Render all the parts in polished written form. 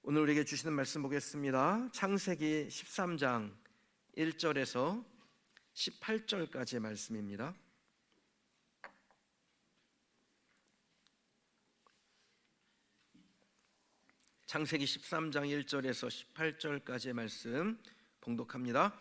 오늘 우리에게 주시는 말씀 보겠습니다. 창세기 13장 1절에서 18절까지의 말씀입니다. 창세기 13장 1절에서 18절까지의 말씀 봉독합니다.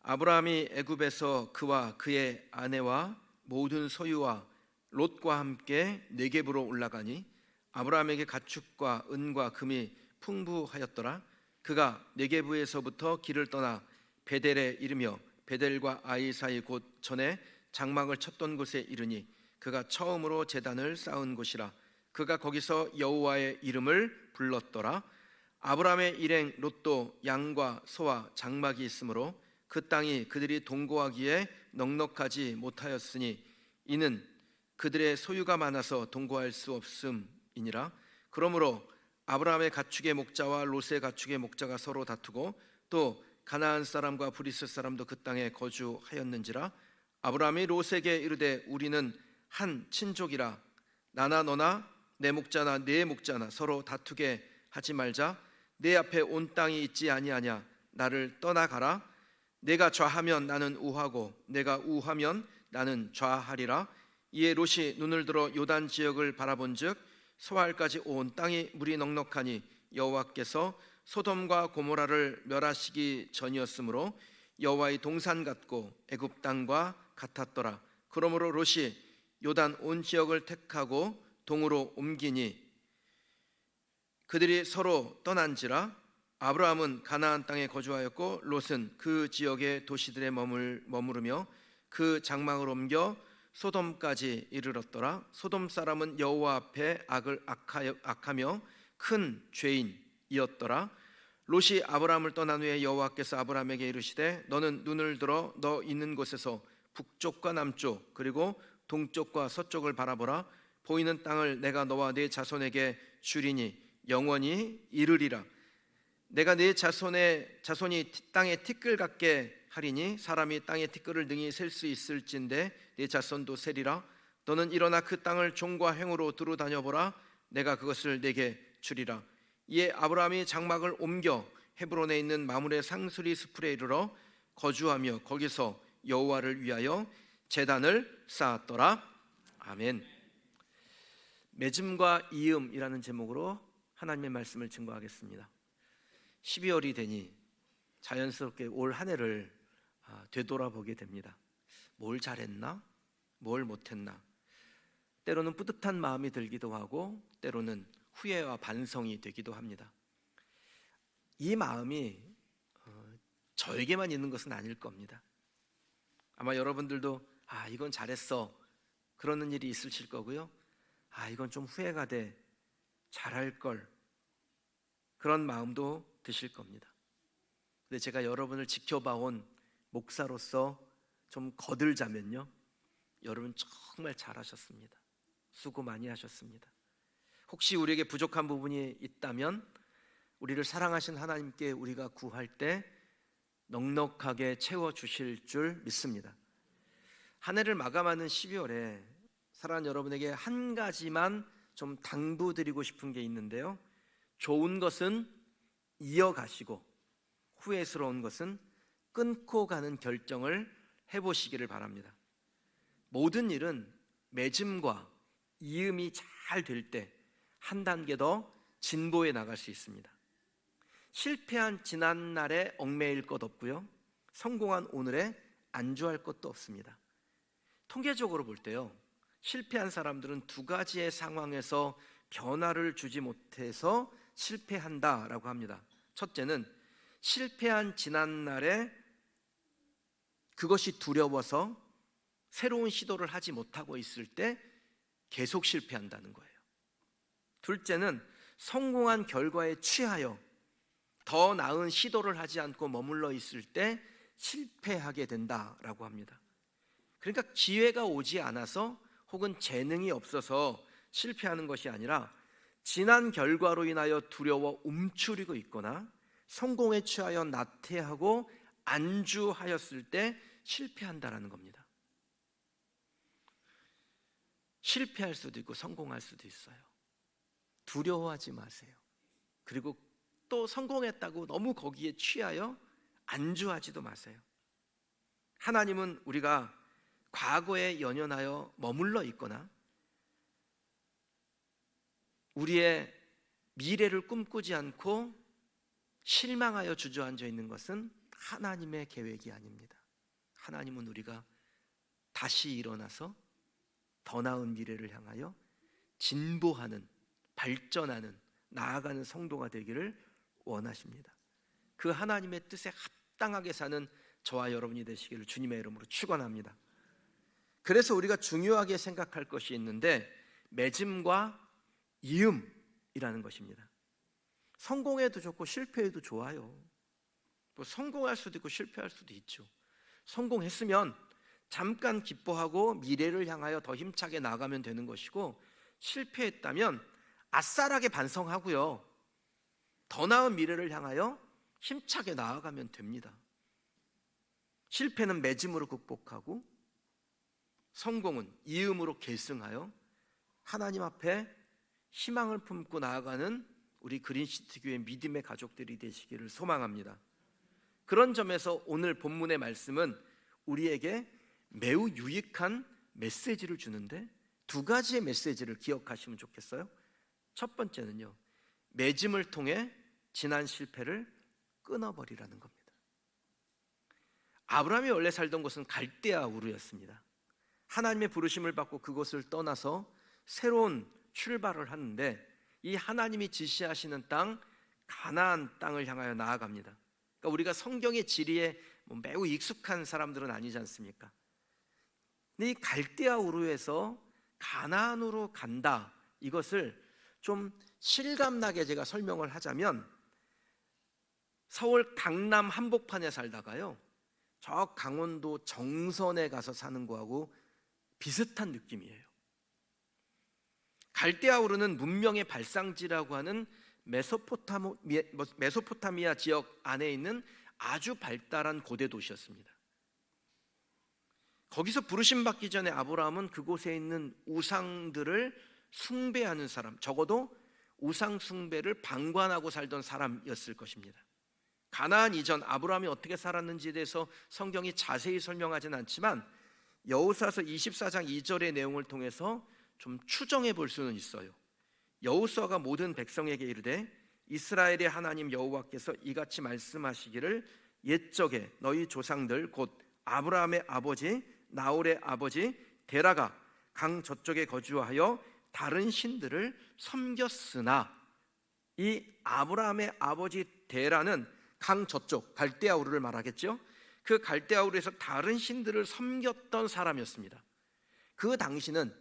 아브라함이 애굽에서 그와 그의 아내와 모든 소유와 롯과 함께 네겝으로 올라가니 아브라함에게 가축과 은과 금이 풍부하였더라. 그가 네겝에서부터 길을 떠나 베델에 이르며 베델과 아이 사이 곧 전에 장막을 쳤던 곳에 이르니 그가 처음으로 제단을 쌓은 곳이라. 그가 거기서 여호와의 이름을 불렀더라. 아브라함의 일행 롯도 양과 소와 장막이 있으므로 그 땅이 그들이 동거하기에 넉넉하지 못하였으니 이는 그들의 소유가 많아서 동거할 수 없음이니라. 그러므로 아브라함의 가축의 목자와 롯의 가축의 목자가 서로 다투고 또 가나안 사람과 브리스 사람도 그 땅에 거주하였는지라. 아브라함이 롯에게 이르되 우리는 한 친족이라. 나나 너나 내 목자나 네 목자나 서로 다투게 하지 말자. 내 앞에 온 땅이 있지 아니하냐. 나를 떠나가라. 내가 좌하면 나는 우하고 내가 우하면 나는 좌하리라. 이에 롯이 눈을 들어 요단 지역을 바라본즉 소알까지 온 땅이 물이 넉넉하니 여호와께서 소돔과 고모라를 멸하시기 전이었으므로 여호와의 동산 같고 애굽 땅과 같았더라. 그러므로 롯이 요단 온 지역을 택하고 동으로 옮기니 그들이 서로 떠난지라. 아브라함은 가나안 땅에 거주하였고 롯은 그 지역의 도시들에 머무르며 그 장막을 옮겨 소돔까지 이르렀더라. 소돔 사람은 여호와 앞에 악하며 큰 죄인이었더라. 롯이 아브라함을 떠난 후에 여호와께서 아브라함에게 이르시되 너는 눈을 들어 너 있는 곳에서 북쪽과 남쪽 그리고 동쪽과 서쪽을 바라보라. 보이는 땅을 내가 너와 네 자손에게 주리니 영원히 이르리라. 내가 네 자손이 땅에 티끌 같게 하리니 사람이 땅의 티끌을 능히 셀 수 있을진데 네 자손도 세리라. 너는 일어나 그 땅을 종과 행으로 두루 다녀보라. 내가 그것을 내게 주리라. 이에 아브라함이 장막을 옮겨 헤브론에 있는 마므레 상수리 숲에 이르러 거주하며 거기서 여호와를 위하여 제단을 쌓았더라. 아멘. 맺음과 이음이라는 제목으로 하나님의 말씀을 증거하겠습니다. 12월이 되니 자연스럽게 올 한 해를 되돌아보게 됩니다. 뭘 잘했나? 뭘 못했나? 때로는 뿌듯한 마음이 들기도 하고 때로는 후회와 반성이 되기도 합니다. 이 마음이 저에게만 있는 것은 아닐 겁니다. 아마 여러분들도 이건 잘했어 그러는 일이 있으실 거고요. 이건 좀 후회가 돼 잘할 걸 그런 마음도 드실 겁니다. 근데 제가 여러분을 지켜봐온 목사로서 좀 거들자면요, 여러분 정말 잘하셨습니다. 수고 많이 하셨습니다. 혹시 우리에게 부족한 부분이 있다면 우리를 사랑하신 하나님께 우리가 구할 때 넉넉하게 채워주실 줄 믿습니다. 한 해를 마감하는 12월에 사랑하는 여러분에게 한 가지만 좀 당부드리고 싶은 게 있는데요, 좋은 것은 이어가시고 후회스러운 것은 끊고 가는 결정을 해보시기를 바랍니다. 모든 일은 맺음과 이음이 잘 될 때 한 단계 더 진보해 나갈 수 있습니다. 실패한 지난날에 얽매일 것 없고요, 성공한 오늘에 안주할 것도 없습니다. 통계적으로 볼 때요, 실패한 사람들은 두 가지의 상황에서 변화를 주지 못해서 실패한다라고 합니다. 첫째는 실패한 지난날에 그것이 두려워서 새로운 시도를 하지 못하고 있을 때 계속 실패한다는 거예요. 둘째는 성공한 결과에 취하여 더 나은 시도를 하지 않고 머물러 있을 때 실패하게 된다라고 합니다. 그러니까 기회가 오지 않아서 혹은 재능이 없어서 실패하는 것이 아니라 지난 결과로 인하여 두려워 움츠리고 있거나 성공에 취하여 나태하고 안주하였을 때 실패한다라는 겁니다. 실패할 수도 있고 성공할 수도 있어요. 두려워하지 마세요. 그리고 또 성공했다고 너무 거기에 취하여 안주하지도 마세요. 하나님은 우리가 과거에 연연하여 머물러 있거나 우리의 미래를 꿈꾸지 않고 실망하여 주저앉아 있는 것은 하나님의 계획이 아닙니다. 하나님은 우리가 다시 일어나서 더 나은 미래를 향하여 진보하는, 발전하는, 나아가는 성도가 되기를 원하십니다. 그 하나님의 뜻에 합당하게 사는 저와 여러분이 되시기를 주님의 이름으로 축원합니다. 그래서 우리가 중요하게 생각할 것이 있는데 맺음과 이음이라는 것입니다. 성공해도 좋고 실패해도 좋아요. 뭐 성공할 수도 있고 실패할 수도 있죠. 성공했으면 잠깐 기뻐하고 미래를 향하여 더 힘차게 나아가면 되는 것이고, 실패했다면 아싸라게 반성하고요, 더 나은 미래를 향하여 힘차게 나아가면 됩니다. 실패는 맺음으로 극복하고 성공은 이음으로 계승하여 하나님 앞에 희망을 품고 나아가는 우리 그린시티 교회 믿음의 가족들이 되시기를 소망합니다. 그런 점에서 오늘 본문의 말씀은 우리에게 매우 유익한 메시지를 주는데, 두 가지의 메시지를 기억하시면 좋겠어요. 첫 번째는요, 맺음을 통해 지난 실패를 끊어버리라는 겁니다. 아브라함이 원래 살던 곳은 갈대아 우르였습니다. 하나님의 부르심을 받고 그곳을 떠나서 새로운 출발을 하는데, 이 하나님이 지시하시는 땅 가나안 땅을 향하여 나아갑니다. 그러니까 우리가 성경의 지리에 매우 익숙한 사람들은 아니지 않습니까? 근데 이 갈대아 우르에서 가나안으로 간다, 이것을 좀 실감나게 제가 설명을 하자면, 서울 강남 한복판에 살다가요 저 강원도 정선에 가서 사는 거하고 비슷한 느낌이에요. 갈대아 우르는 문명의 발상지라고 하는 메소포타미아 지역 안에 있는 아주 발달한 고대 도시였습니다. 거기서 부르심 받기 전에 아브라함은 그곳에 있는 우상들을 숭배하는 사람, 적어도 우상 숭배를 방관하고 살던 사람이었을 것입니다. 가나안 이전 아브라함이 어떻게 살았는지에 대해서 성경이 자세히 설명하진 않지만 여호수아서 24장 2절의 내용을 통해서 좀 추정해 볼 수는 있어요. 여호수아가 모든 백성에게 이르되 이스라엘의 하나님 여호와께서 이같이 말씀하시기를 옛적에 너희 조상들 곧 아브라함의 아버지 나홀의 아버지 데라가 강 저쪽에 거주하여 다른 신들을 섬겼으나, 이 아브라함의 아버지 데라는 강 저쪽 갈대아 우르를 말하겠죠. 그 갈대아 우르에서 다른 신들을 섬겼던 사람이었습니다. 그 당시는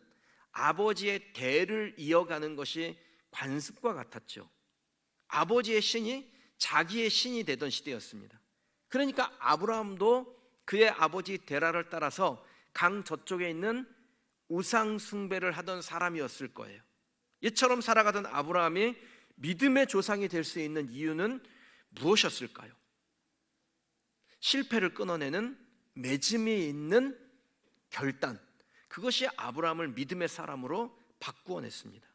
아버지의 대를 이어가는 것이 관습과 같았죠. 아버지의 신이 자기의 신이 되던 시대였습니다. 그러니까 아브라함도 그의 아버지 데라를 따라서 강 저쪽에 있는 우상 숭배를 하던 사람이었을 거예요. 이처럼 살아가던 아브라함이 믿음의 조상이 될 수 있는 이유는 무엇이었을까요? 실패를 끊어내는 맺음이 있는 결단, 그것이 아브라함을 믿음의 사람으로 바꾸어냈습니다.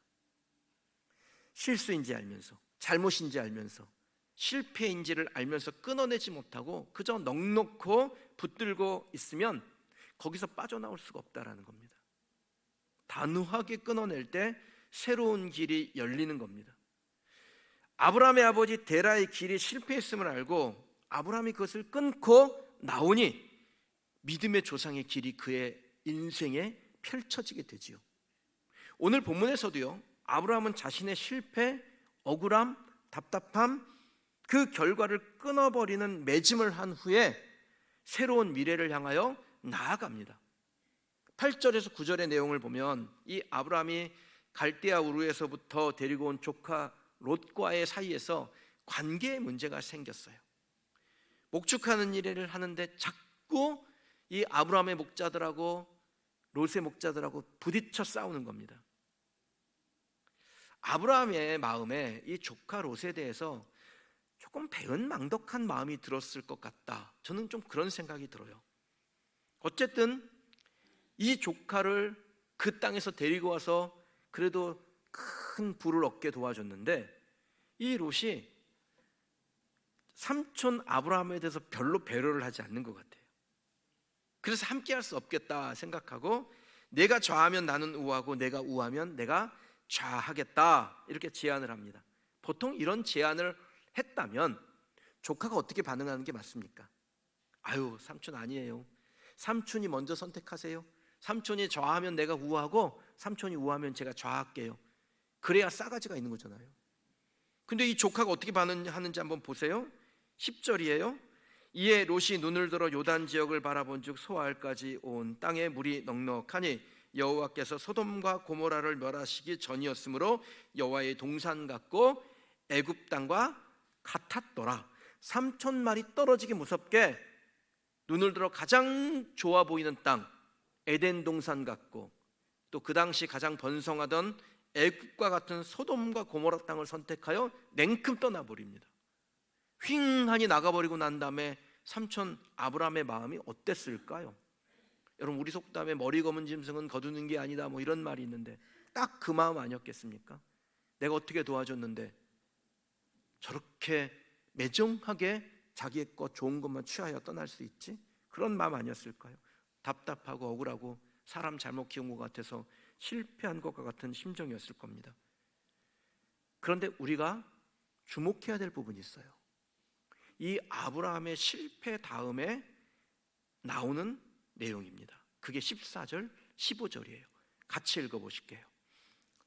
실수인지 알면서, 잘못인지 알면서, 실패인지를 알면서 끊어내지 못하고 그저 넋놓고 붙들고 있으면 거기서 빠져나올 수가 없다라는 겁니다. 단호하게 끊어낼 때 새로운 길이 열리는 겁니다. 아브라함의 아버지 데라의 길이 실패했음을 알고 아브라함이 그것을 끊고 나오니 믿음의 조상의 길이 그의 인생에 펼쳐지게 되지요. 오늘 본문에서도요, 아브라함은 자신의 실패, 억울함, 답답함, 그 결과를 끊어버리는 맺음을 한 후에 새로운 미래를 향하여 나아갑니다. 8절에서 9절의 내용을 보면 이 아브라함이 갈대아 우르에서부터 데리고 온 조카 롯과의 사이에서 관계의 문제가 생겼어요. 목축하는 일을 하는데 자꾸 이 아브라함의 목자들하고 롯의 목자들하고 부딪혀 싸우는 겁니다. 아브라함의 마음에 이 조카 롯에 대해서 조금 배은망덕한 마음이 들었을 것 같다, 저는 좀 그런 생각이 들어요. 어쨌든 이 조카를 그 땅에서 데리고 와서 그래도 큰 부를 얻게 도와줬는데, 이 롯이 삼촌 아브라함에 대해서 별로 배려를 하지 않는 것 같아요. 그래서 함께 할 수 없겠다 생각하고, 내가 좌하면 나는 우하고 내가 우하면 내가 좌하겠다, 이렇게 제안을 합니다. 보통 이런 제안을 했다면 조카가 어떻게 반응하는 게 맞습니까? 아유, 삼촌 아니에요. 삼촌이 먼저 선택하세요. 삼촌이 좌하면 내가 우하고 삼촌이 우하면 제가 좌할게요. 그래야 싸가지가 있는 거잖아요. 근데 이 조카가 어떻게 반응하는지 한번 보세요. 10절이에요. 이에 롯이 눈을 들어 요단 지역을 바라본즉 소알까지 온 땅에 물이 넉넉하니 여호와께서 소돔과 고모라를 멸하시기 전이었으므로 여호와의 동산 같고 애굽 땅과 같았더라. 3,000마리 떨어지기 무섭게 눈을 들어 가장 좋아 보이는 땅, 에덴 동산 같고, 또 그 당시 가장 번성하던 애굽과 같은 소돔과 고모라 땅을 선택하여 냉큼 떠나버립니다. 휑하니 나가버리고 난 다음에 삼촌 아브라함의 마음이 어땠을까요? 여러분, 우리 속담에 머리 검은 짐승은 거두는 게 아니다, 뭐 이런 말이 있는데 딱 그 마음 아니었겠습니까? 내가 어떻게 도와줬는데 저렇게 매정하게 자기의 것 좋은 것만 취하여 떠날 수 있지? 그런 마음 아니었을까요? 답답하고 억울하고 사람 잘못 키운 것 같아서 실패한 것과 같은 심정이었을 겁니다. 그런데 우리가 주목해야 될 부분이 있어요. 이 아브라함의 실패 다음에 나오는 내용입니다. 그게 14절, 15절이에요. 같이 읽어보실게요.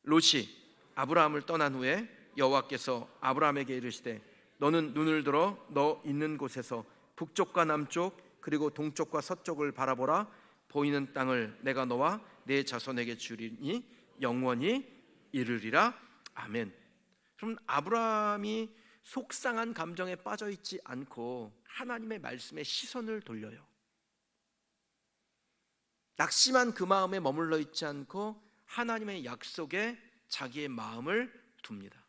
롯이 아브라함을 떠난 후에 여호와께서 아브라함에게 이르시되 너는 눈을 들어 너 있는 곳에서 북쪽과 남쪽 그리고 동쪽과 서쪽을 바라보라. 보이는 땅을 내가 너와 내 자손에게 주리니 영원히 이르리라. 아멘. 그럼 아브라함이 속상한 감정에 빠져 있지 않고 하나님의 말씀에 시선을 돌려요. 낙심한 그 마음에 머물러 있지 않고 하나님의 약속에 자기의 마음을 둡니다.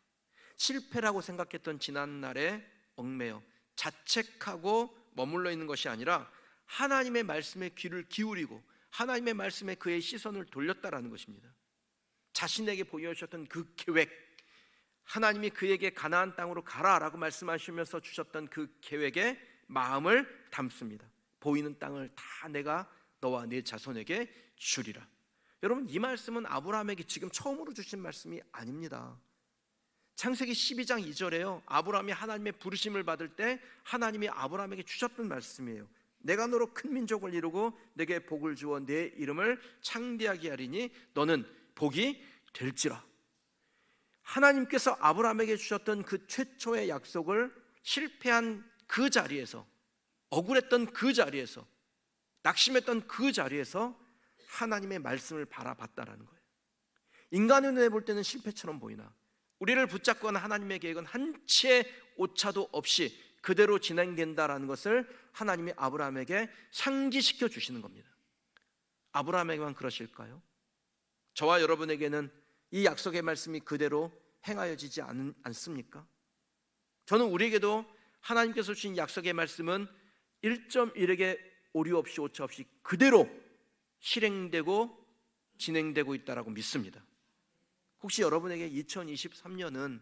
실패라고 생각했던 지난날에 얽매여 자책하고 머물러 있는 것이 아니라 하나님의 말씀에 귀를 기울이고 하나님의 말씀에 그의 시선을 돌렸다라는 것입니다. 자신에게 보여주셨던 그 계획, 하나님이 그에게 가나안 땅으로 가라라고 말씀하시면서 주셨던 그 계획에 마음을 담습니다. 보이는 땅을 다 내가 너와 네 자손에게 주리라. 여러분, 이 말씀은 아브라함에게 지금 처음으로 주신 말씀이 아닙니다. 창세기 12장 2절에요. 아브라함이 하나님의 부르심을 받을 때 하나님이 아브라함에게 주셨던 말씀이에요. 내가 너로 큰 민족을 이루고 내게 복을 주어 내 이름을 창대하게 하리니 너는 복이 될지라. 하나님께서 아브라함에게 주셨던 그 최초의 약속을 실패한 그 자리에서, 억울했던 그 자리에서, 낙심했던 그 자리에서 하나님의 말씀을 바라봤다라는 거예요. 인간의 눈에 볼 때는 실패처럼 보이나 우리를 붙잡고 하나님의 계획은 한치의 오차도 없이 그대로 진행된다라는 것을 하나님이 아브라함에게 상기시켜 주시는 겁니다. 아브라함에게만 그러실까요? 저와 여러분에게는 이 약속의 말씀이 그대로 행하여지지 않습니까? 저는 우리에게도 하나님께서 주신 약속의 말씀은 1.1에게 오류 없이 오차 없이 그대로 실행되고 진행되고 있다라고 믿습니다. 혹시 여러분에게 2023년은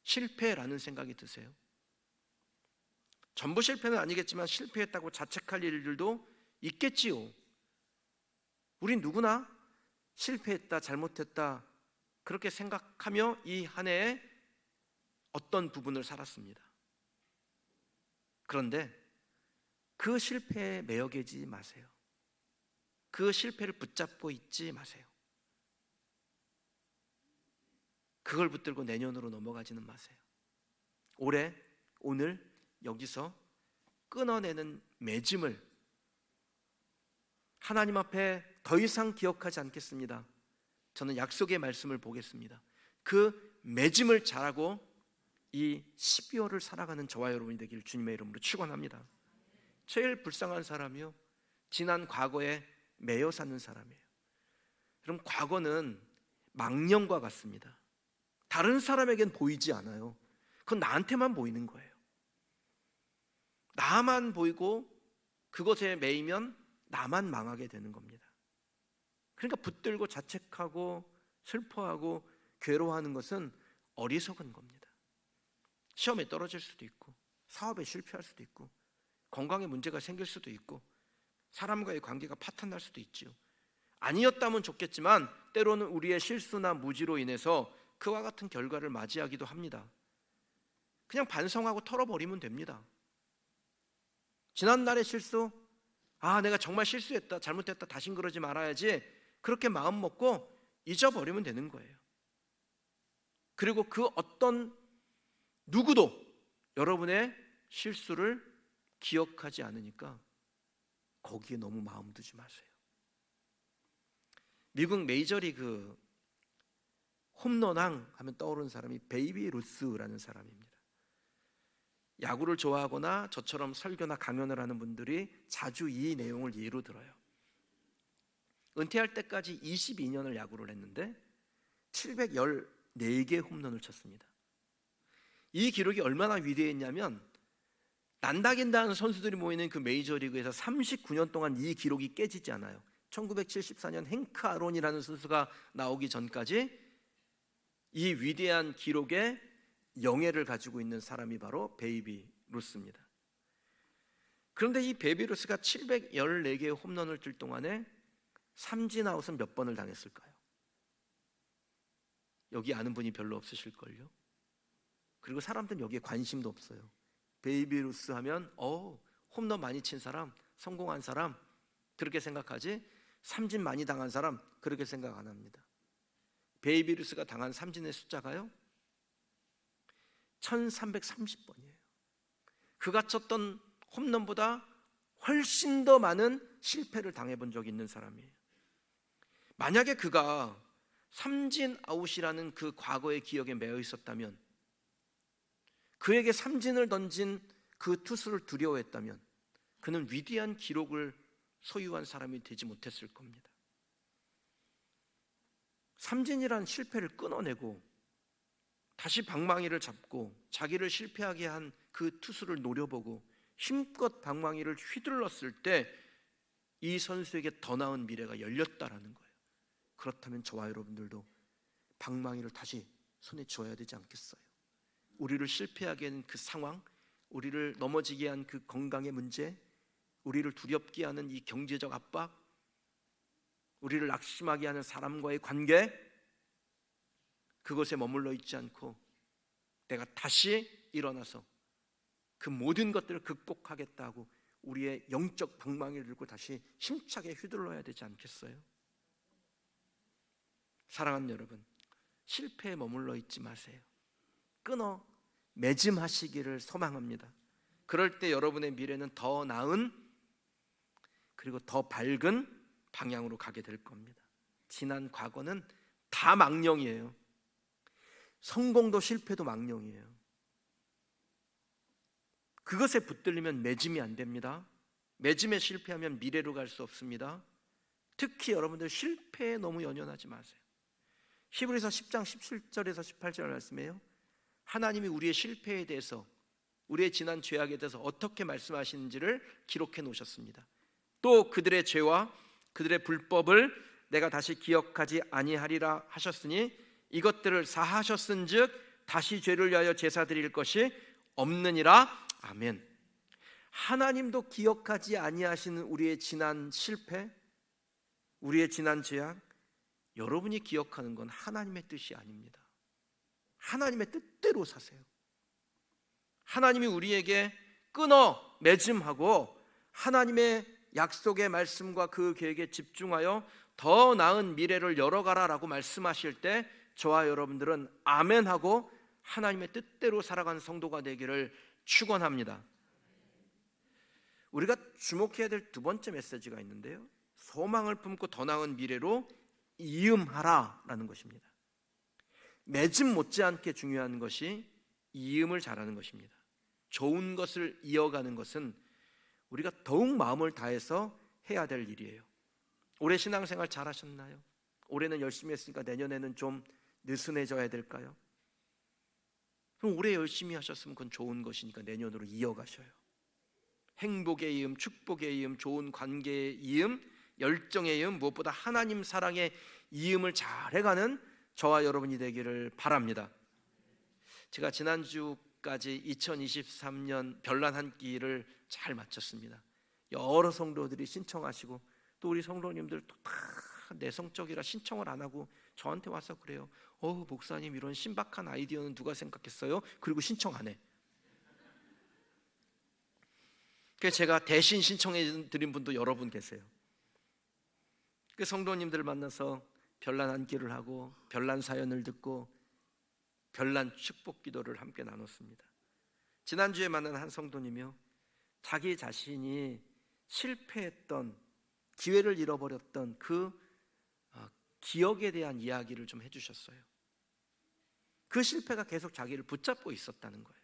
실패라는 생각이 드세요? 전부 실패는 아니겠지만 실패했다고 자책할 일들도 있겠지요. 우린 누구나 실패했다, 잘못했다 그렇게 생각하며 이 한 해에 어떤 부분을 살았습니다. 그런데 그 실패에 매여 계지 마세요. 그 실패를 붙잡고 있지 마세요. 그걸 붙들고 내년으로 넘어가지는 마세요. 올해, 오늘 여기서 끊어내는 맺음을 하나님 앞에 더 이상 기억하지 않겠습니다. 저는 약속의 말씀을 보겠습니다. 그 맺음을 잘하고 이 12월을 살아가는 저와 여러분이 되기를 주님의 이름으로 축원합니다. 제일 불쌍한 사람이요, 지난 과거에 매여 사는 사람이에요. 그럼 과거는 망령과 같습니다. 다른 사람에겐 보이지 않아요. 그건 나한테만 보이는 거예요. 나만 보이고 그것에 매이면 나만 망하게 되는 겁니다. 그러니까 붙들고 자책하고 슬퍼하고 괴로워하는 것은 어리석은 겁니다. 시험에 떨어질 수도 있고 사업에 실패할 수도 있고 건강에 문제가 생길 수도 있고 사람과의 관계가 파탄날 수도 있지요. 아니었다면 좋겠지만 때로는 우리의 실수나 무지로 인해서 그와 같은 결과를 맞이하기도 합니다. 그냥 반성하고 털어버리면 됩니다. 지난날의 실수, 내가 정말 실수했다, 잘못했다, 다신 그러지 말아야지, 그렇게 마음 먹고 잊어버리면 되는 거예요. 그리고 그 어떤 누구도 여러분의 실수를 기억하지 않으니까 거기에 너무 마음 두지 마세요. 미국 메이저리그 홈런왕 하면 떠오르는 사람이 베이비 루스라는 사람입니다. 야구를 좋아하거나 저처럼 설교나 강연을 하는 분들이 자주 이 내용을 예로 들어요. 은퇴할 때까지 22년을 야구를 했는데 714개 홈런을 쳤습니다. 이 기록이 얼마나 위대했냐면 난다긴다는 선수들이 모이는 그 메이저리그에서 39년 동안 이 기록이 깨지지 않아요. 1974년 행크 아론이라는 선수가 나오기 전까지 이 위대한 기록의 영예를 가지고 있는 사람이 바로 베이비 루스입니다. 그런데 이 베이비 루스가 714개의 홈런을 칠 동안에 삼진 아웃은 몇 번을 당했을까요? 여기 아는 분이 별로 없으실걸요? 그리고 사람들은 여기에 관심도 없어요. 베이비 루스 하면 홈런 많이 친 사람, 성공한 사람 그렇게 생각하지, 삼진 많이 당한 사람 그렇게 생각 안 합니다. 베이비 루스가 당한 삼진의 숫자가요 1330번이에요. 그가 쳤던 홈런보다 훨씬 더 많은 실패를 당해본 적이 있는 사람이에요. 만약에 그가 삼진 아웃이라는 그 과거의 기억에 매여 있었다면, 그에게 삼진을 던진 그 투수를 두려워했다면 그는 위대한 기록을 소유한 사람이 되지 못했을 겁니다. 삼진이란 실패를 끊어내고 다시 방망이를 잡고 자기를 실패하게 한 그 투수를 노려보고 힘껏 방망이를 휘둘렀을 때 이 선수에게 더 나은 미래가 열렸다라는 거예요. 그렇다면 저와 여러분들도 방망이를 다시 손에 쥐어야 되지 않겠어요? 우리를 실패하게 한 그 상황, 우리를 넘어지게 한 그 건강의 문제, 우리를 두렵게 하는 이 경제적 압박, 우리를 낙심하게 하는 사람과의 관계, 그것에 머물러 있지 않고 내가 다시 일어나서 그 모든 것들을 극복하겠다고 우리의 영적 방망이를 들고 다시 힘차게 휘둘러야 되지 않겠어요? 사랑하는 여러분, 실패에 머물러 있지 마세요. 끊어 매짐하시기를 소망합니다. 그럴 때 여러분의 미래는 더 나은 그리고 더 밝은 방향으로 가게 될 겁니다. 지난 과거는 다 망령이에요. 성공도 실패도 망령이에요. 그것에 붙들리면 매짐이 안 됩니다. 매짐에 실패하면 미래로 갈 수 없습니다. 특히 여러분들 실패에 너무 연연하지 마세요. 히브리서 10장 17절에서 18절 말씀이에요. 하나님이 우리의 실패에 대해서, 우리의 지난 죄악에 대해서 어떻게 말씀하시는지를 기록해 놓으셨습니다. 또 그들의 죄와 그들의 불법을 내가 다시 기억하지 아니하리라 하셨으니 이것들을 사하셨은즉 다시 죄를 위하여 제사 드릴 것이 없느니라. 아멘. 하나님도 기억하지 아니하시는 우리의 지난 실패, 우리의 지난 죄악, 여러분이 기억하는 건 하나님의 뜻이 아닙니다. 하나님의 뜻대로 사세요. 하나님이 우리에게 끊어 매짐하고 하나님의 약속의 말씀과 그 계획에 집중하여 더 나은 미래를 열어가라라고 말씀하실 때 저와 여러분들은 아멘하고 하나님의 뜻대로 살아가는 성도가 되기를 축원합니다. 우리가 주목해야 될 두 번째 메시지가 있는데요, 소망을 품고 더 나은 미래로 이음하라라는 것입니다. 매짐 못지않게 중요한 것이 이음을 잘하는 것입니다. 좋은 것을 이어가는 것은 우리가 더욱 마음을 다해서 해야 될 일이에요. 올해 신앙생활 잘하셨나요? 올해는 열심히 했으니까 내년에는 좀 느슨해져야 될까요? 그럼 올해 열심히 하셨으면 그건 좋은 것이니까 내년으로 이어가셔요. 행복의 이음, 축복의 이음, 좋은 관계의 이음, 열정의 이음, 무엇보다 하나님 사랑의 이음을 잘 해가는 저와 여러분이 되기를 바랍니다. 제가 지난주까지 여기까지 2023년 별난 한 끼를 잘 마쳤습니다. 여러 성도들이 신청하시고 또 우리 성도님들 또 다 내성적이라 신청을 안 하고 저한테 와서 그래요. 목사님 이런 신박한 아이디어는 누가 생각했어요? 그리고 신청 안 해. 그래서 제가 대신 신청해 드린 분도 여러 분 계세요. 그 성도님들 만나서 별난 한 끼를 하고 별난 사연을 듣고 별난 축복 기도를 함께 나눴습니다. 지난주에 만난 한 성도님이요, 자기 자신이 실패했던, 기회를 잃어버렸던 그 기억에 대한 이야기를 좀 해주셨어요. 그 실패가 계속 자기를 붙잡고 있었다는 거예요.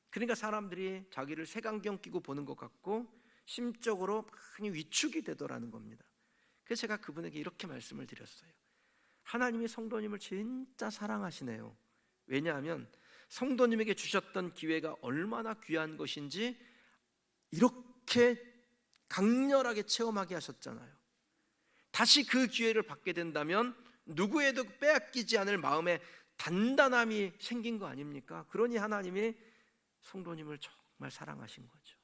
그러니까 사람들이 자기를 색안경 끼고 보는 것 같고 심적으로 많이 위축이 되더라는 겁니다. 그래서 제가 그분에게 이렇게 말씀을 드렸어요. 하나님이 성도님을 진짜 사랑하시네요. 왜냐하면 성도님에게 주셨던 기회가 얼마나 귀한 것인지 이렇게 강렬하게 체험하게 하셨잖아요. 다시 그 기회를 받게 된다면 누구에도 빼앗기지 않을 마음의 단단함이 생긴 거 아닙니까? 그러니 하나님이 성도님을 정말 사랑하신 거죠.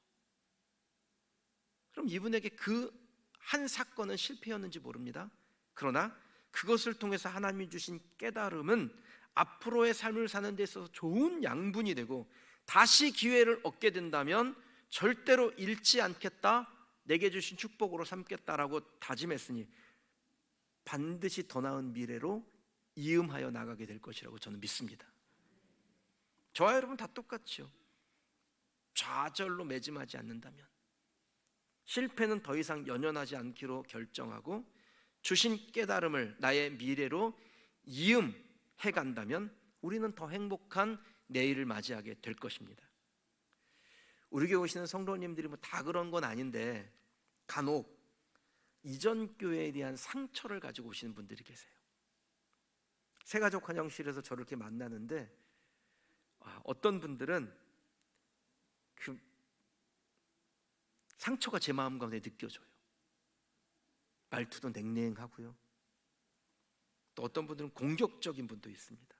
그럼 이분에게 그 한 사건은 실패였는지 모릅니다. 그러나 그것을 통해서 하나님이 주신 깨달음은 앞으로의 삶을 사는 데 있어서 좋은 양분이 되고, 다시 기회를 얻게 된다면 절대로 잃지 않겠다, 내게 주신 축복으로 삼겠다라고 다짐했으니 반드시 더 나은 미래로 이음하여 나가게 될 것이라고 저는 믿습니다. 저와 여러분 다 똑같죠. 좌절로 매짐하지 않는다면, 실패는 더 이상 연연하지 않기로 결정하고 주신 깨달음을 나의 미래로 이음해 간다면 우리는 더 행복한 내일을 맞이하게 될 것입니다. 우리 교회 오시는 성도님들이 뭐 다 그런 건 아닌데 간혹 이전 교회에 대한 상처를 가지고 오시는 분들이 계세요. 새가족 환영실에서 저를 이렇게 만나는데 어떤 분들은 그 상처가 제 마음 가운데 느껴져요. 말투도 냉랭하고요. 또 어떤 분들은 공격적인 분도 있습니다.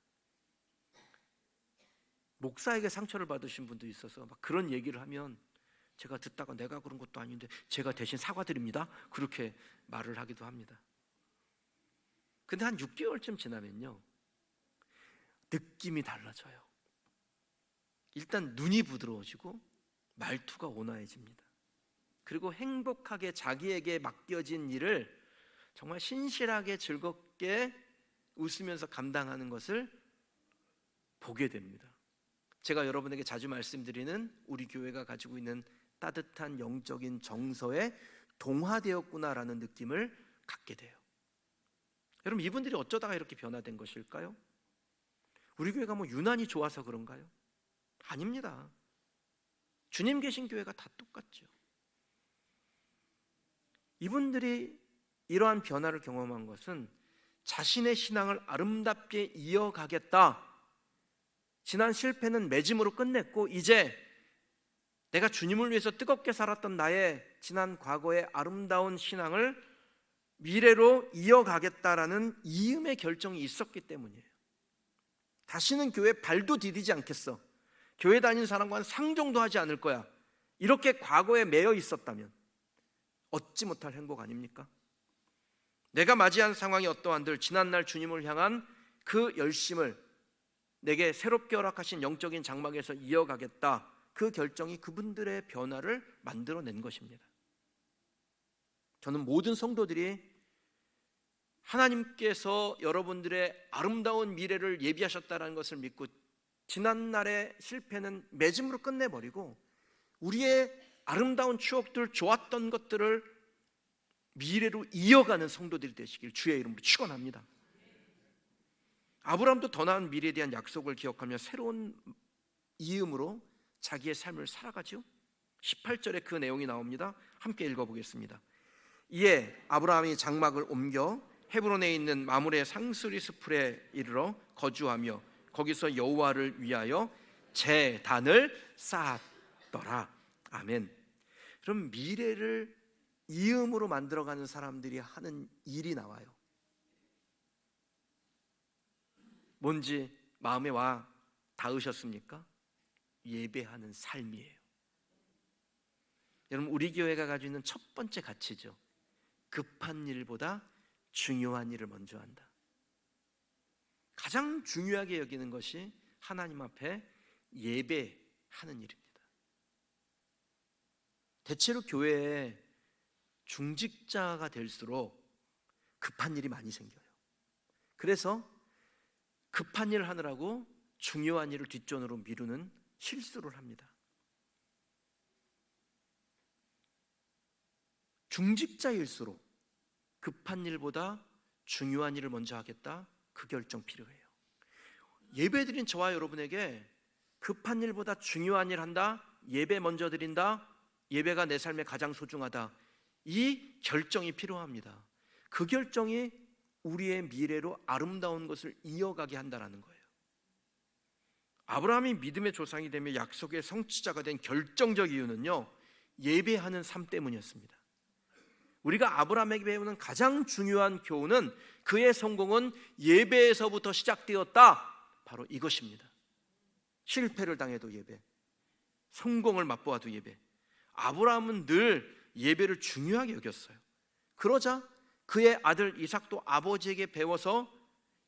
목사에게 상처를 받으신 분도 있어서 막 그런 얘기를 하면 제가 듣다가 내가 그런 것도 아닌데 제가 대신 사과드립니다, 그렇게 말을 하기도 합니다. 근데 한 6개월쯤 지나면요, 느낌이 달라져요. 일단 눈이 부드러워지고 말투가 온화해집니다. 그리고 행복하게 자기에게 맡겨진 일을 정말 신실하게 즐겁게 웃으면서 감당하는 것을 보게 됩니다. 제가 여러분에게 자주 말씀드리는 우리 교회가 가지고 있는 따뜻한 영적인 정서에 동화되었구나라는 느낌을 갖게 돼요. 여러분, 이분들이 어쩌다가 이렇게 변화된 것일까요? 우리 교회가 뭐 유난히 좋아서 그런가요? 아닙니다. 주님 계신 교회가 다 똑같죠. 이분들이 이러한 변화를 경험한 것은 자신의 신앙을 아름답게 이어가겠다, 지난 실패는 매짐으로 끝냈고 이제 내가 주님을 위해서 뜨겁게 살았던 나의 지난 과거의 아름다운 신앙을 미래로 이어가겠다라는 이음의 결정이 있었기 때문이에요. 다시는 교회 발도 디디지 않겠어, 교회 다니는 사람과는 상종도 하지 않을 거야, 이렇게 과거에 매여 있었다면 얻지 못할 행복 아닙니까? 내가 맞이한 상황이 어떠한들 지난날 주님을 향한 그 열심을 내게 새롭게 허락하신 영적인 장막에서 이어가겠다, 그 결정이 그분들의 변화를 만들어낸 것입니다. 저는 모든 성도들이 하나님께서 여러분들의 아름다운 미래를 예비하셨다는 것을 믿고 지난날의 실패는 매짐으로 끝내버리고 우리의 아름다운 추억들, 좋았던 것들을 미래로 이어가는 성도들이 되시길 주의 이름으로 축원합니다. 아브라함도 더 나은 미래에 대한 약속을 기억하며 새로운 이음으로 자기의 삶을 살아가죠. 18절에 그 내용이 나옵니다. 함께 읽어보겠습니다. 이에 아브라함이 장막을 옮겨 헤브론에 있는 마므레 상수리 숲에 이르러 거주하며 거기서 여호와를 위하여 제단을 쌓았더라. 아멘. 그럼 미래를 이음으로 만들어가는 사람들이 하는 일이 나와요. 뭔지 마음에 와 닿으셨습니까? 예배하는 삶이에요. 여러분, 우리 교회가 가지고 있는 첫 번째 가치죠. 급한 일보다 중요한 일을 먼저 한다. 가장 중요하게 여기는 것이 하나님 앞에 예배하는 일입니다. 대체로 교회에 중직자가 될수록 급한 일이 많이 생겨요. 그래서 급한 일을 하느라고 중요한 일을 뒷전으로 미루는 실수를 합니다. 중직자일수록 급한 일보다 중요한 일을 먼저 하겠다, 그 결정 필요해요. 예배드린 저와 여러분에게 급한 일보다 중요한 일 한다, 예배 먼저 드린다, 예배가 내 삶에 가장 소중하다, 이 결정이 필요합니다. 그 결정이 우리의 미래로 아름다운 것을 이어가게 한다는 거예요. 아브라함이 믿음의 조상이 되며 약속의 성취자가 된 결정적 이유는요, 예배하는 삶 때문이었습니다. 우리가 아브라함에게 배우는 가장 중요한 교훈은 그의 성공은 예배에서부터 시작되었다, 바로 이것입니다. 실패를 당해도 예배, 성공을 맛보아도 예배. 아브라함은 늘 예배를 중요하게 여겼어요. 그러자 그의 아들 이삭도 아버지에게 배워서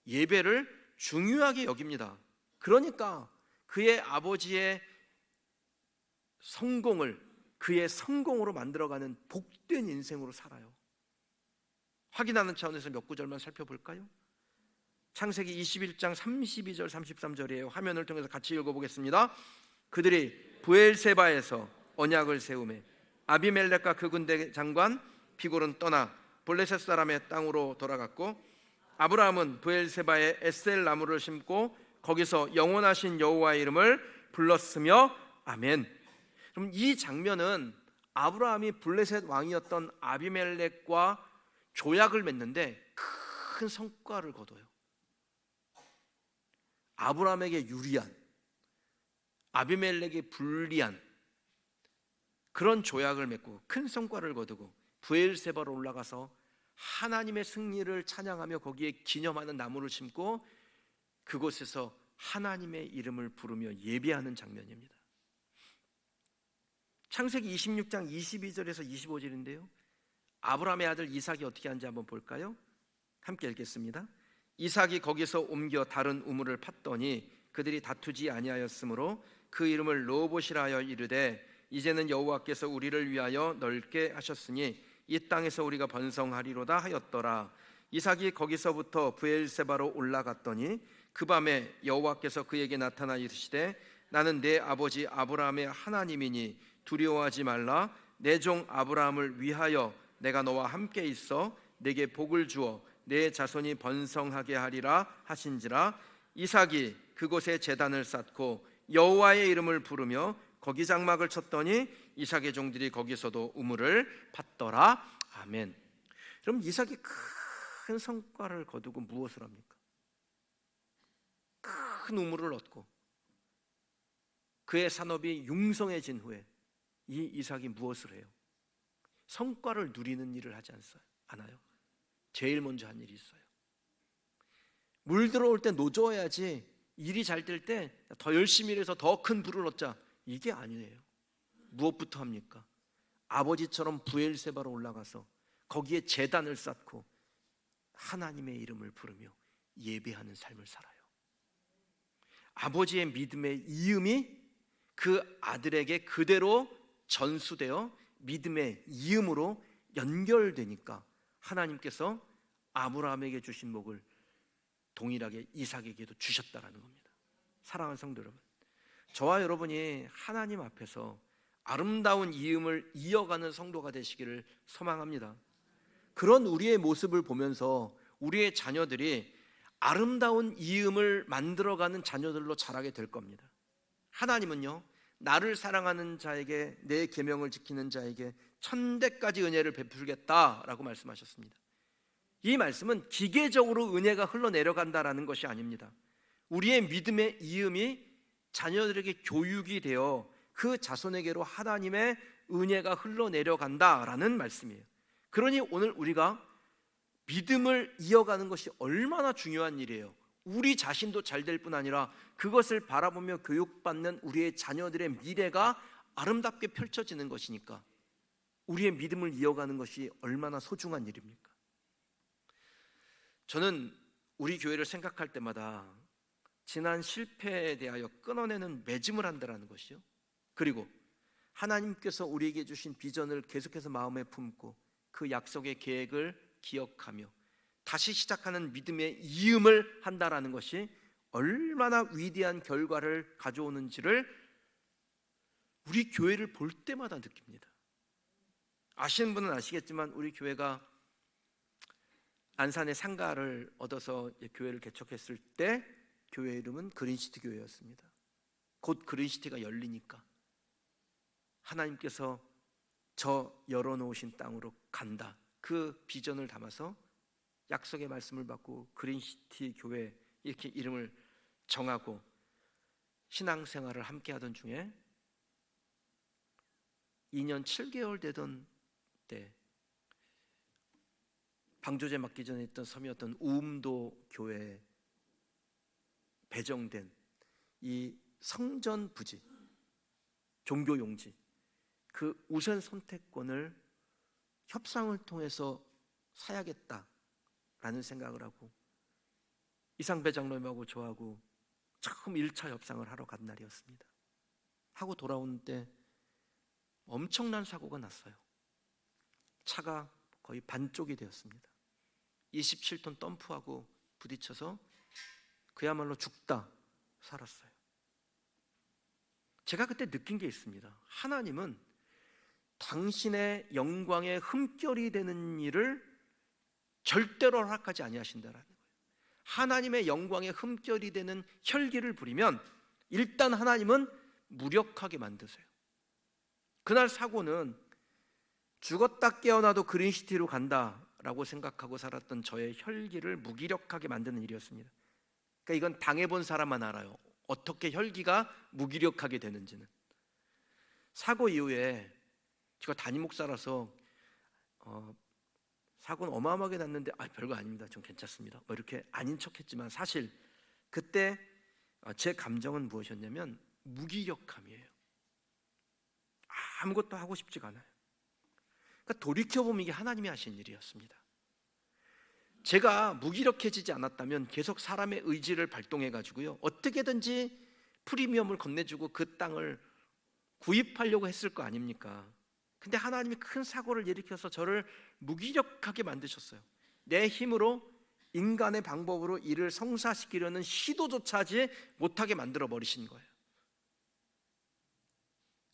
예배를 중요하게 여깁니다. 그러니까 그의 아버지의 성공을 그의 성공으로 만들어가는 복된 인생으로 살아요. 확인하는 차원에서 몇 구절만 살펴볼까요? 창세기 21장 32절 33절이에요. 화면을 통해서 같이 읽어보겠습니다. 그들이 브엘세바에서 언약을 세우매 아비멜렉과 그 군대 장관 비골은 떠나 블레셋 사람의 땅으로 돌아갔고, 아브라함은 브엘세바에 에셀 나무를 심고 거기서 영원하신 여호와의 이름을 불렀으며 아멘. 그럼 이 장면은 아브라함이 블레셋 왕이었던 아비멜렉과 조약을 맺는데 큰 성과를 거둬요. 아브라함에게 유리한, 아비멜렉에 불리한 그런 조약을 맺고 큰 성과를 거두고 브엘세바로 올라가서 하나님의 승리를 찬양하며 거기에 기념하는 나무를 심고 그곳에서 하나님의 이름을 부르며 예배하는 장면입니다. 창세기 26장 22절에서 25절인데요, 아브라함의 아들 이삭이 어떻게 하는지 한번 볼까요? 함께 읽겠습니다. 이삭이 거기서 옮겨 다른 우물을 팠더니 그들이 다투지 아니하였으므로 그 이름을 르호봇이라 하여 이르되, 이제는 여호와께서 우리를 위하여 넓게 하셨으니 이 땅에서 우리가 번성하리로다 하였더라. 이삭이 거기서부터 브엘세바로 올라갔더니 그 밤에 여호와께서 그에게 나타나 이르시되, 나는 내 아버지 아브라함의 하나님이니 두려워하지 말라. 내 종 아브라함을 위하여 내가 너와 함께 있어 내게 복을 주어 내 자손이 번성하게 하리라 하신지라. 이삭이 그곳에 제단을 쌓고 여호와의 이름을 부르며 거기 장막을 쳤더니 이삭의 종들이 거기서도 우물을 팠더라. 아멘. 그럼 이삭이 큰 성과를 거두고 무엇을 합니까? 큰 우물을 얻고 그의 산업이 융성해진 후에 이 이삭이 무엇을 해요? 성과를 누리는 일을 하지 않아요. 제일 먼저 한 일이 있어요. 물 들어올 때 노져야지, 일이 잘 될 때 더 열심히 일해서 더 큰 부를 얻자, 이게 아니에요. 무엇부터 합니까? 아버지처럼 브엘세바로 올라가서 거기에 제단을 쌓고 하나님의 이름을 부르며 예배하는 삶을 살아요. 아버지의 믿음의 이음이 그 아들에게 그대로 전수되어 믿음의 이음으로 연결되니까 하나님께서 아브라함에게 주신 복을 동일하게 이삭에게도 주셨다라는 겁니다. 사랑하는 성도 여러분, 저와 여러분이 하나님 앞에서 아름다운 이음을 이어가는 성도가 되시기를 소망합니다. 그런 우리의 모습을 보면서 우리의 자녀들이 아름다운 이음을 만들어가는 자녀들로 자라게 될 겁니다. 하나님은요, 나를 사랑하는 자에게, 내 계명을 지키는 자에게 천대까지 은혜를 베풀겠다라고 말씀하셨습니다. 이 말씀은 기계적으로 은혜가 흘러내려간다라는 것이 아닙니다. 우리의 믿음의 이음이 자녀들에게 교육이 되어 그 자손에게로 하나님의 은혜가 흘러내려간다라는 말씀이에요. 그러니 오늘 우리가 믿음을 이어가는 것이 얼마나 중요한 일이에요. 우리 자신도 잘 될 뿐 아니라 그것을 바라보며 교육받는 우리의 자녀들의 미래가 아름답게 펼쳐지는 것이니까 우리의 믿음을 이어가는 것이 얼마나 소중한 일입니까? 저는 우리 교회를 생각할 때마다 지난 실패에 대하여 끊어내는 매짐을 한다는 것이요, 그리고 하나님께서 우리에게 주신 비전을 계속해서 마음에 품고 그 약속의 계획을 기억하며 다시 시작하는 믿음의 이음을 한다라는 것이 얼마나 위대한 결과를 가져오는지를 우리 교회를 볼 때마다 느낍니다. 아시는 분은 아시겠지만 우리 교회가 안산의 상가를 얻어서 교회를 개척했을 때 교회 이름은 그린시티 교회였습니다. 곧 그린시티가 열리니까 하나님께서 저 열어놓으신 땅으로 간다, 그 비전을 담아서 약속의 말씀을 받고 그린시티 교회 이렇게 이름을 정하고 신앙생활을 함께 하던 중에 2년 7개월 되던 때 방조제 맞기 전에 있던 섬이었던 우음도 교회에 배정된 이 성전 부지, 종교 용지, 그 우선 선택권을 협상을 통해서 사야겠다라는 생각을 하고 이상배 장로님하고 저하고 처음 1차 협상을 하러 간 날이었습니다. 하고 돌아오는 때 엄청난 사고가 났어요. 차가 거의 반쪽이 되었습니다. 27톤 덤프하고 부딪혀서 그야말로 죽다 살았어요. 제가 그때 느낀 게 있습니다. 하나님은 당신의 영광의 흠결이 되는 일을 절대로 허락하지 아니하신다라는 거예요. 하나님의 영광의 흠결이 되는 혈기를 부리면 일단 하나님은 무력하게 만드세요. 그날 사고는 죽었다 깨어나도 그린시티로 간다라고 생각하고 살았던 저의 혈기를 무기력하게 만드는 일이었습니다. 그러니까 이건 당해본 사람만 알아요. 어떻게 혈기가 무기력하게 되는지는. 사고 이후에 제가 담임 목사라서 사고는 어마어마하게 났는데 별거 아닙니다, 전 괜찮습니다, 뭐 이렇게 아닌 척했지만 사실 그때 제 감정은 무엇이었냐면 무기력함이에요. 아무것도 하고 싶지가 않아요. 그러니까 돌이켜보면 이게 하나님이 하신 일이었습니다. 제가 무기력해지지 않았다면 계속 사람의 의지를 발동해가지고요, 어떻게든지 프리미엄을 건네주고 그 땅을 구입하려고 했을 거 아닙니까? 근데 하나님이 큰 사고를 일으켜서 저를 무기력하게 만드셨어요. 내 힘으로 인간의 방법으로 일을 성사시키려는 시도조차 하지 못하게 만들어 버리신 거예요.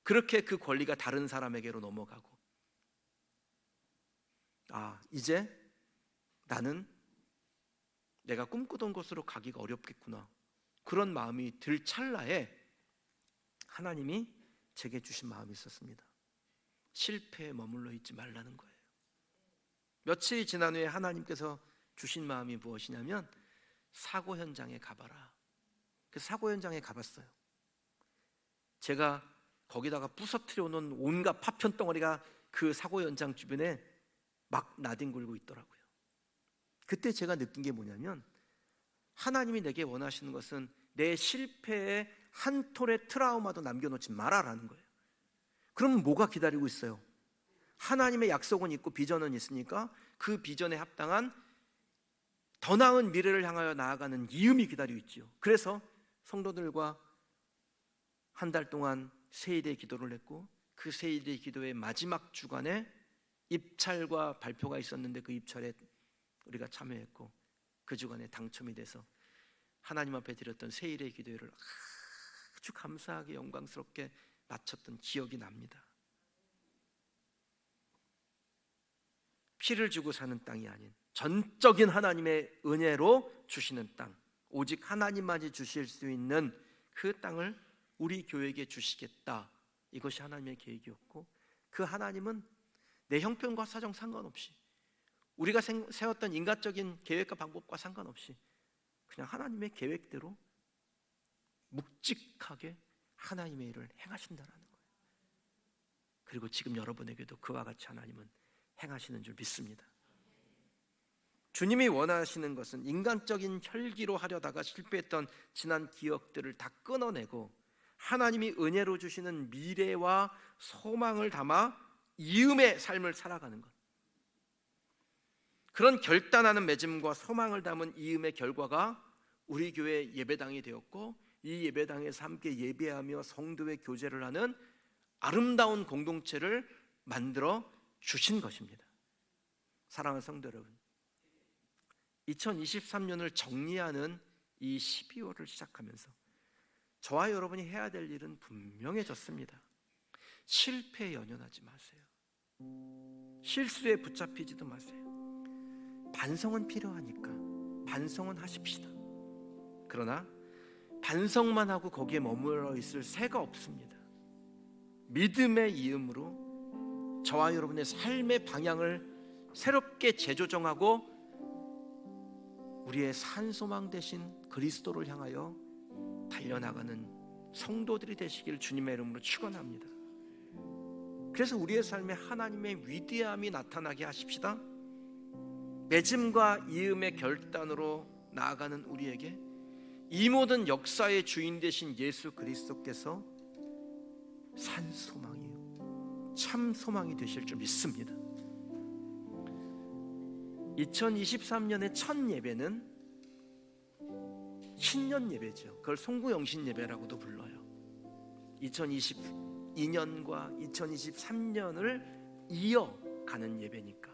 그렇게 그 권리가 다른 사람에게로 넘어가고, 이제 나는 내가 꿈꾸던 곳으로 가기가 어렵겠구나, 그런 마음이 들 찰나에 하나님이 제게 주신 마음이 있었습니다. 실패에 머물러 있지 말라는 거예요. 며칠이 지난 후에 하나님께서 주신 마음이 무엇이냐면 사고 현장에 가봐라. 그 사고 현장에 가봤어요. 제가 거기다가 부서뜨려 놓은 온갖 파편 덩어리가 그 사고 현장 주변에 막 나뒹굴고 있더라고요. 그때 제가 느낀 게 뭐냐면 하나님이 내게 원하시는 것은 내 실패에 한 톨의 트라우마도 남겨놓지 마라라는 거예요. 그럼 뭐가 기다리고 있어요? 하나님의 약속은 있고 비전은 있으니까 그 비전에 합당한 더 나은 미래를 향하여 나아가는 이음이 기다리고 있지요. 그래서 성도들과 한 달 동안 세일의 기도를 했고, 그 세일의 기도의 마지막 주간에 입찰과 발표가 있었는데 그 입찰에 우리가 참여했고 그 주간에 당첨이 돼서 하나님 앞에 드렸던 세일의 기도회를 아주 감사하게 영광스럽게 마쳤던 기억이 납니다. 피를 주고 사는 땅이 아닌 전적인 하나님의 은혜로 주시는 땅, 오직 하나님만이 주실 수 있는 그 땅을 우리 교회에게 주시겠다, 이것이 하나님의 계획이었고, 그 하나님은 내 형편과 사정 상관없이, 우리가 세웠던 인간적인 계획과 방법과 상관없이 그냥 하나님의 계획대로 묵직하게 하나님의 일을 행하신다라는 거예요. 그리고 지금 여러분에게도 그와 같이 하나님은 행하시는 줄 믿습니다. 주님이 원하시는 것은 인간적인 혈기로 하려다가 실패했던 지난 기억들을 다 끊어내고 하나님이 은혜로 주시는 미래와 소망을 담아 이음의 삶을 살아가는 것. 그런 결단하는 맺음과 소망을 담은 이음의 결과가 우리 교회 예배당이 되었고, 이 예배당에서 함께 예배하며 성도의 교제를 하는 아름다운 공동체를 만들어 주신 것입니다. 사랑하는 성도 여러분, 2023년을 정리하는 이 12월을 시작하면서 저와 여러분이 해야 될 일은 분명해졌습니다. 실패에 연연하지 마세요. 실수에 붙잡히지도 마세요. 반성은 필요하니까 반성은 하십시다. 그러나 반성만 하고 거기에 머물러 있을 새가 없습니다. 믿음의 이음으로 저와 여러분의 삶의 방향을 새롭게 재조정하고 우리의 산소망 되신 그리스도를 향하여 달려나가는 성도들이 되시길 주님의 이름으로 축원합니다. 그래서 우리의 삶에 하나님의 위대함이 나타나게 하십시다. 맺음과 이음의 결단으로 나아가는 우리에게 이 모든 역사의 주인 되신 예수 그리스도께서 산소망이요 참 소망이 되실 줄 믿습니다. 2023년의 첫 예배는 신년 예배죠. 그걸 송구영신 예배라고도 불러요. 2022년과 2023년을 이어가는 예배니까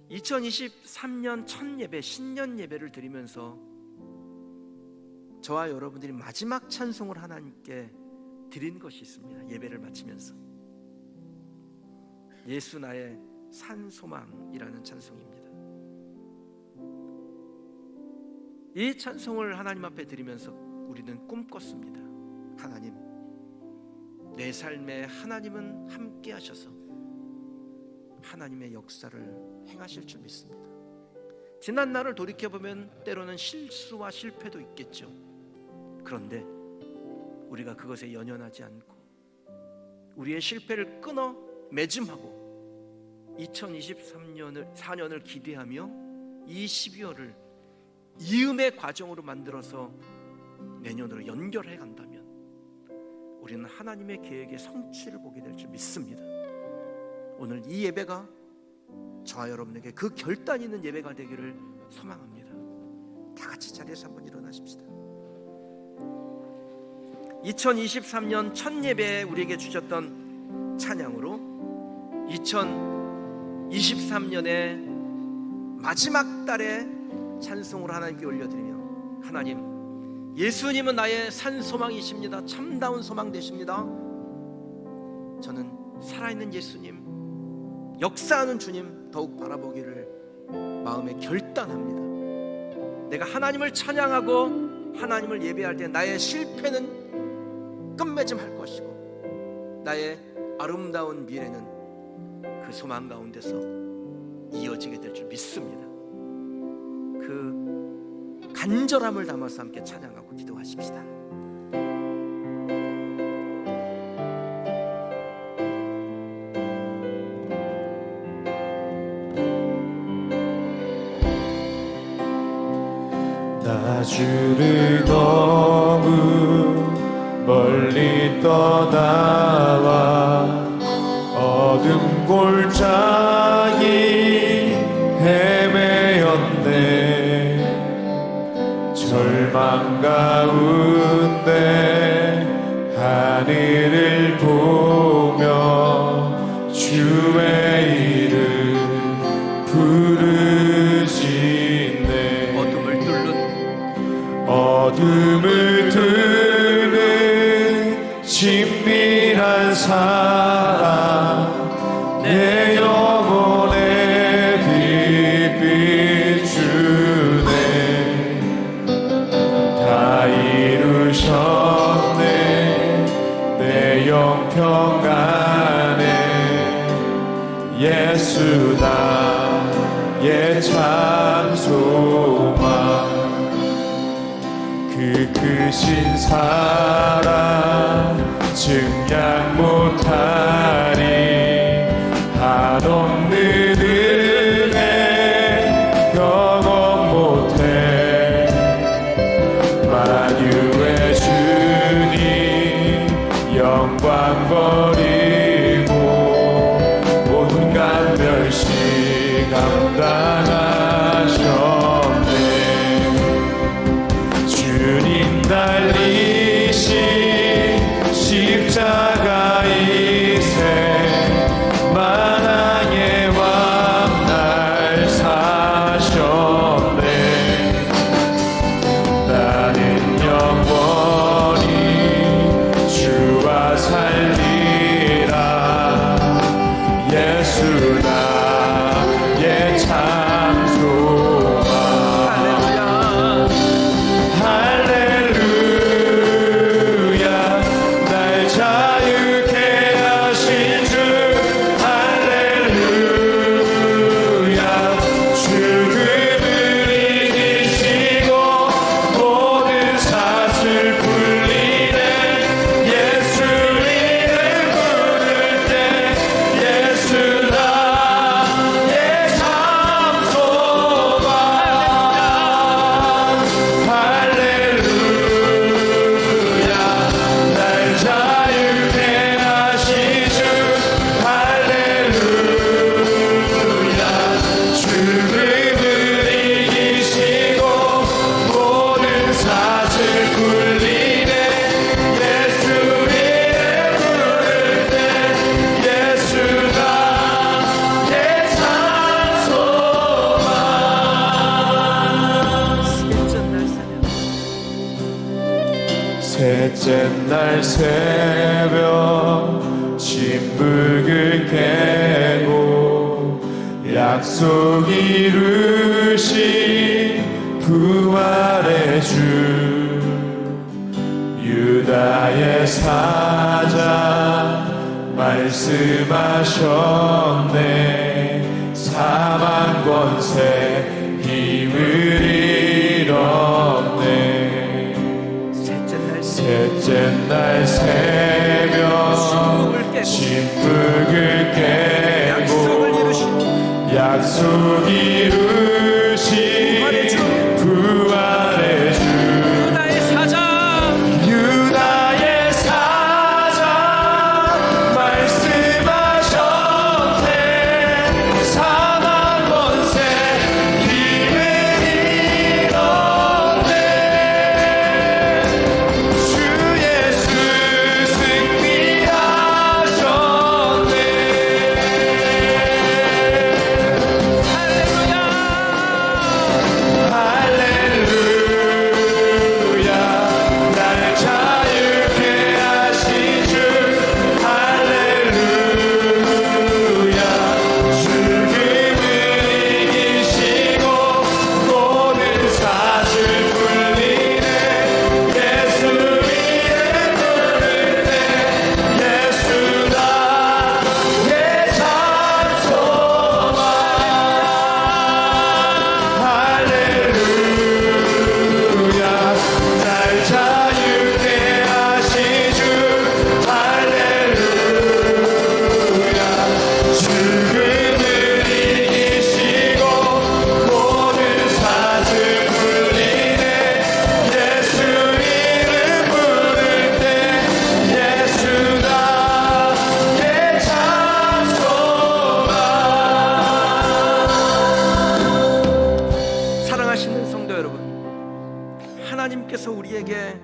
2023년 첫 예배, 신년 예배를 드리면서 저와 여러분들이 마지막 찬송을 하나님께 드린 것이 있습니다. 예배를 마치면서 예수 나의 산소망이라는 찬송입니다. 이 찬송을 하나님 앞에 드리면서 우리는 꿈꿨습니다. 하나님, 내 삶에 하나님은 함께 하셔서 하나님의 역사를 행하실 줄 믿습니다. 지난 날을 돌이켜보면 때로는 실수와 실패도 있겠죠. 그런데 우리가 그것에 연연하지 않고 우리의 실패를 끊어 맺음하고 2023년을 기대하며 이 12월을 이음의 과정으로 만들어서 내년으로 연결해 간다면 우리는 하나님의 계획의 성취를 보게 될 줄 믿습니다. 오늘 이 예배가 저와 여러분에게 그 결단 있는 예배가 되기를 소망합니다. 다 같이 자리에서 한번 일어나십시다. 2023년 첫 예배에 우리에게 주셨던 찬양으로 2023년의 마지막 달에 찬송을 하나님께 올려드리며, 하나님, 예수님은 나의 산소망이십니다. 참다운 소망 되십니다. 저는 살아있는 예수님, 역사하는 주님 더욱 바라보기를 마음에 결단합니다. 내가 하나님을 찬양하고 하나님을 예배할 때 나의 실패는 끝맺음할 것이고 나의 아름다운 미래는 그 소망 가운데서 이어지게 될 줄 믿습니다. 그 간절함을 담아서 함께 찬양하고 기도하십시다. 나주를 너무 멀리 떠나와 어둠 골짜기 헤매었네. 절망 가운데 하늘을 보며 주의 이름 부르시네. 어둠을 뚫는 친밀한 사랑, 내 영혼의 빛 비추네. 다 이루셨네. 내 영평 안에 예수 나의 참 소망. 그 크신 사랑 증량 못하리. 한없는 은혜 세상 버리고 온갖 멸시 감당하셨네. 주님 달리신 십자가의 새 만왕의 왕 날 사셨네. 나는 영원히 주와 살리라. 예수 나의 참 소망. 할렐루야. 날 자유케 하신 주. 할렐루야. 죽음을 이기시고 모든 사슬 풀리네. 예수 이름 부를 때 예수 나의 참 소망. 할렐루야. 날 자유케 하신 주. 할렐루야. 죽음을 이기시고 모든 사슬 풀리네. 예수 이름 부를 때 예수 나의 참 소망. 셋째 날 새벽 진북을 깨고 약속 이루신 부활의 주. 유다의 사자 말씀하셨네. 사망 권세 힘을 잃었네. 셋째 날 새벽 진북을 깨고 약속 이루신 부활의 주. 유다의 사자 말씀하셨네. 사망 권세 힘을 잃었네. 주 예수 승리하셨네. 할렐루야. 날 자유케 하신 주. 할렐루야. 죽음을 이기시고 모든 사슬 풀리네. 예수 이름 부를 때 예수 나의 참 소망. 할렐루야. 날 자유케 하신 주. 할렐루야. 죽음을 이기시고 모든 사슬 풀리네. 예수 이름 부를 때 예수 나의 참 소망. 사랑하시는 성도 여러분, 하나님께서 우리에게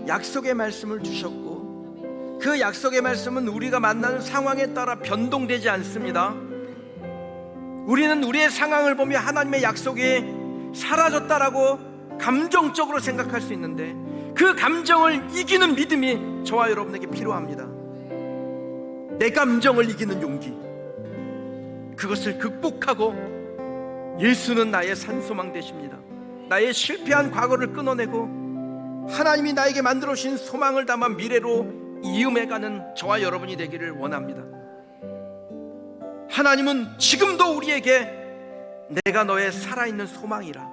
약속의 말씀을 주셨고 그 약속의 말씀은 우리가 만나는 상황에 따라 변동되지 않습니다. 우리는 우리의 상황을 보며 하나님의 약속이 사라졌다라고 감정적으로 생각할 수 있는데 그 감정을 이기는 믿음이 저와 여러분에게 필요합니다. 내 감정을 이기는 용기, 그것을 극복하고 예수는 나의 산소망 되십니다. 나의 실패한 과거를 끊어내고 하나님이 나에게 만들어 주신 소망을 담아 미래로 이음해가는 저와 여러분이 되기를 원합니다. 하나님은 지금도 우리에게 내가 너의 살아있는 소망이라,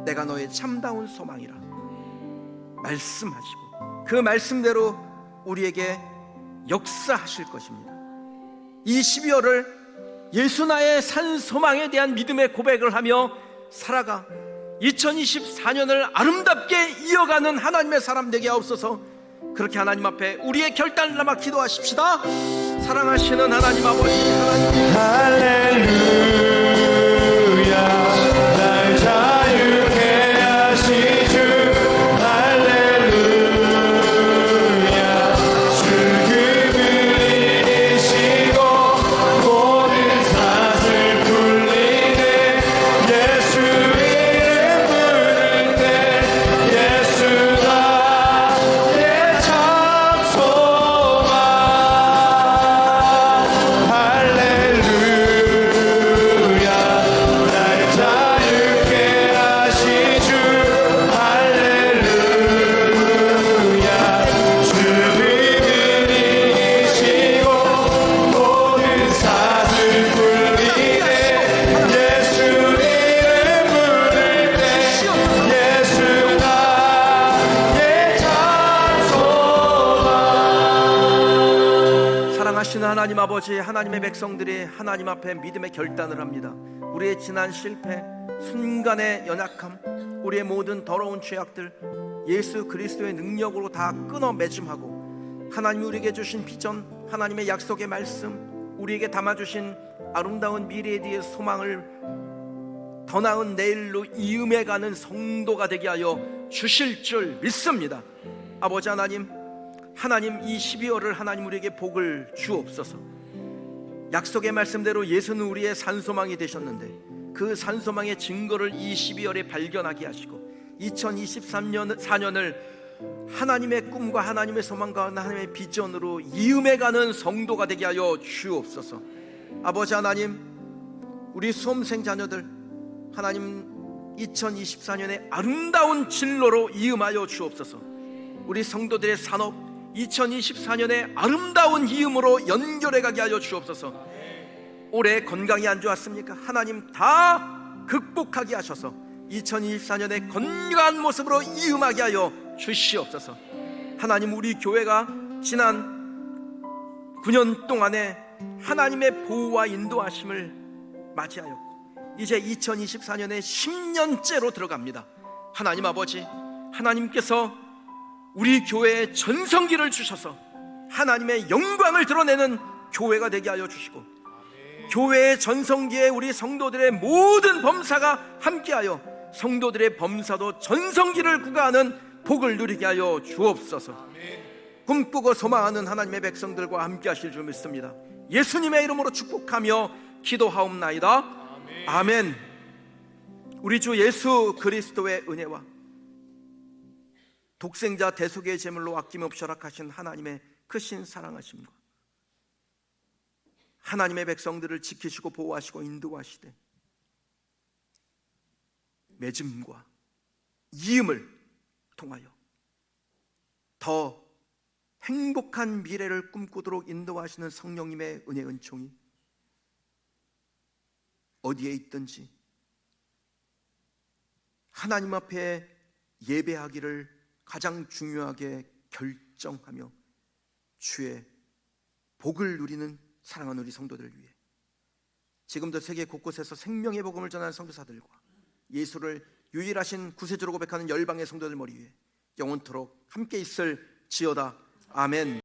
내가 너의 참다운 소망이라 말씀하시고 그 말씀대로 우리에게 역사하실 것입니다. 이 12월을 예수 나의 산 소망에 대한 믿음의 고백을 하며 살아가 2024년을 아름답게 이어가는 하나님의 사람 되게 하옵소서. 그렇게 하나님 앞에 우리의 결단을 담아 기도하십시다. 사랑하시는 하나님 아버지, 하나님 할렐루야 날 자유케 하신 주 할렐루야 주 그분을 이기시고 모든 사슬 풀리네 예수 이름 부를 때 예수 나의 참 소망 할렐루야 날 자유케 하신 주 할렐루야 주 그분을 이기시고 모든 사슬 풀리네 예수 이름 부를 때 예수 나의 참 소망 사랑하시는 하나님 아버지, 하나님의 백성들이 하나님 앞에 믿음의 결단을 합니다. 우리의 지난 실패, 순간의 연약함, 우리의 모든 더러운 죄악들 예수 그리스도의 능력으로 다 끊어 매짐하고 하나님이 우리에게 주신 비전, 하나님의 약속의 말씀, 우리에게 담아주신 아름다운 미래에 대해 소망을 더 나은 내일로 이음해가는 성도가 되게 하여 주실 줄 믿습니다. 아버지 하나님, 이 12월을 하나님 우리에게 복을 주옵소서. 약속의 말씀대로 예수는 우리의 산소망이 되셨는데 그 산소망의 증거를 이 12월에 발견하게 하시고 2023년 하나님의 꿈과 하나님의 소망과 하나님의 비전으로 이음해가는 성도가 되게 하여 주옵소서. 아버지 하나님, 우리 수험생 자녀들 하나님 2024년에 아름다운 진로로 이음하여 주옵소서. 우리 성도들의 산업 2024년에 아름다운 이음으로 연결해가게 하여 주옵소서. 올해 건강이 안 좋았습니까? 하나님 다 극복하게 하셔서 2024년에 건강한 모습으로 이음하게 하여 주시옵소서. 하나님, 우리 교회가 지난 9년 동안에 하나님의 보호와 인도하심을 맞이하였고 이제 2024년에 10년째로 들어갑니다. 하나님 아버지, 하나님께서 우리 교회에 전성기를 주셔서 하나님의 영광을 드러내는 교회가 되게 하여 주시고 교회의 전성기에 우리 성도들의 모든 범사가 함께하여 성도들의 범사도 전성기를 구가하는 복을 누리게 하여 주옵소서. 꿈꾸고 소망하는 하나님의 백성들과 함께 하실 줄 믿습니다. 예수님의 이름으로 축복하며 기도하옵나이다. 아멘. 우리 주 예수 그리스도의 은혜와 독생자 대속의 제물로 아낌없이 허락하신 하나님의 크신 사랑하심과 하나님의 백성들을 지키시고 보호하시고 인도하시되 맺음과 이음을 통하여 더 행복한 미래를 꿈꾸도록 인도하시는 성령님의 은혜 은총이 어디에 있든지 하나님 앞에 예배하기를 가장 중요하게 결정하며 주의 복을 누리는 사랑하는 우리 성도들을 위해 지금도 세계 곳곳에서 생명의 복음을 전하는 선교사들과 예수를 유일하신 구세주로 고백하는 열방의 성도들 머리 위에 영원토록 함께 있을 지어다. 아멘.